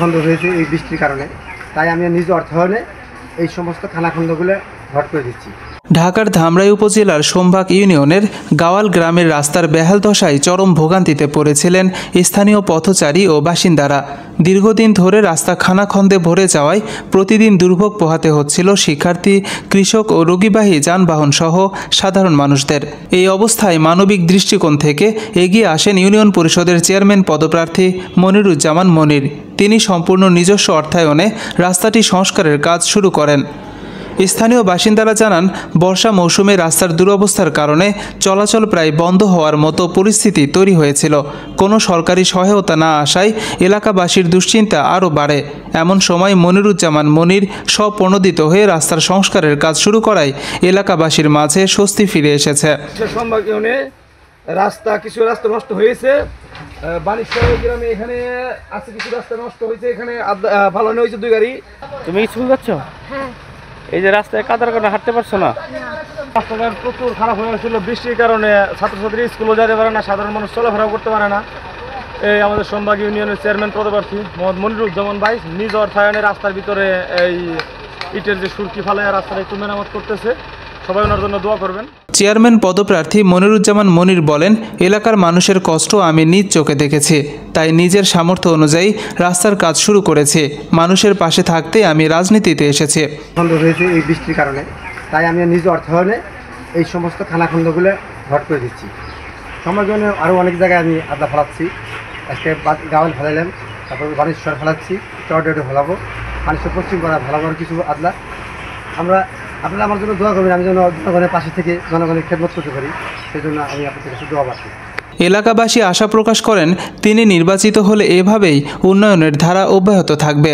বন্ধ হয়েছে এই বৃষ্টির কারণে, তাই আমি নিজ অর্থায়নে এই সমস্ত খানাখন্দগুলো ভরাট করে দিচ্ছি। ঢাকার ধামরাই উপজেলার সোমবাগ ইউনিয়নের গাওয়াল গ্রামের রাস্তার বেহাল দশায় চরম ভোগান্তিতে পড়েছিলেন স্থানীয় পথচারী ও বাসিন্দারা। দীর্ঘদিন ধরে রাস্তা খানাখন্দে ভরে যাওয়ায় প্রতিদিন দুর্ভোগ পোহাতে হচ্ছিল শিক্ষার্থী, কৃষক ও রোগীবাহী যানবাহন সহ সাধারণ মানুষদের। এই অবস্থায় মানবিক দৃষ্টিকোণ থেকে এগিয়ে আসেন ইউনিয়ন পরিষদের চেয়ারম্যান পদপ্রার্থী মনিরুজ্জামান মনির। তিনি সম্পূর্ণ নিজস্ব অর্থায়নে রাস্তাটি সংস্কারের কাজ শুরু করেন। স্থানীয় বাসিন্দারা জানান, বর্ষা মৌসুমে রাস্তার দুরবস্থার কারণে চলাচল প্রায় বন্ধ হওয়ার মতো পরিস্থিতি তৈরি হয়েছিল। কোনো সরকারি সহায়তা না আসায় এলাকাবাসীর দুশ্চিন্তা আরও বাড়ে। এমন সময় মনিরুজ্জামান মনির স্বপ্রণোদিত হয়ে রাস্তার সংস্কারের কাজ শুরু করায় এলাকাবাসীর মাঝে স্বস্তি ফিরে এসেছে। কিছু রাস্তা নষ্ট হয়েছে, বানিশাল গ্রামে এখানে আছে কিছু রাস্তা নষ্ট হয়েছে, এখানে ভালো হয়েছে 2 গাড়ি। তুমি স্কুল যাচ্ছ? হ্যাঁ। এই যে রাস্তায় কাদার কারণে হাঁটতে পারছো না? রাস্তাঘাট প্রচুর খারাপ হয়ে গেছিল বৃষ্টির কারণে, ছাত্রছাত্রী স্কুলে যেতে পারে না, সাধারণ মানুষ চলাফেরা করতে পারে না। এই আমাদের সোমবাগ ইউনিয়নের চেয়ারম্যান পদপ্রার্থী মোহাম্মদ মনিরুজ্জামান ভাই নিজ অর্থায়নে রাস্তার ভিতরে এই ইটের যে সুরকি ফালায় রাস্তাটা একটু মেরামত করতেছে। সবাই ওনার জন্য দোয়া করবেন। চেয়ারম্যান পদপ্রার্থী মনিরুজ্জামান মনির বলেন, এলাকার মানুষের কষ্ট আমি নিজ চোখে দেখেছি, তাই নিজের সামর্থ্য অনুযায়ী রাস্তার কাজ শুরু করেছি। মানুষের পাশে থাকতে আমি রাজনীতিতে এসেছি। বন্ধ হয়েছে এই বৃষ্টির কারণে, তাই আমি নিজ অর্থায়নে এই সমস্ত খানাখন্দগুলো ভরাট করে দিচ্ছি। আমার জন্য আরও অনেক জায়গায় আমি আদা ফেলাচ্ছি। আজকে গাওয়াল ফেলাইলাম, তারপর বানেশ্বর ফেলাচ্ছি, চরডেটে ফেলাবো, বানেশ্বর পশ্চিম করা ফেলাবো কিছু আদলা। আপনারা আমার জন্য দোয়া করবেন, আমি যেন জনগণের পাশে থেকে জনগণের খেদমত করতে পারি, সেই জন্য আমি আপনাদের কাছে দোয়া পাচ্ছি। এলাকাবাসী আশা প্রকাশ করেন, তিনি নির্বাচিত হলে এভাবেই উন্নয়নের ধারা অব্যাহত থাকবে।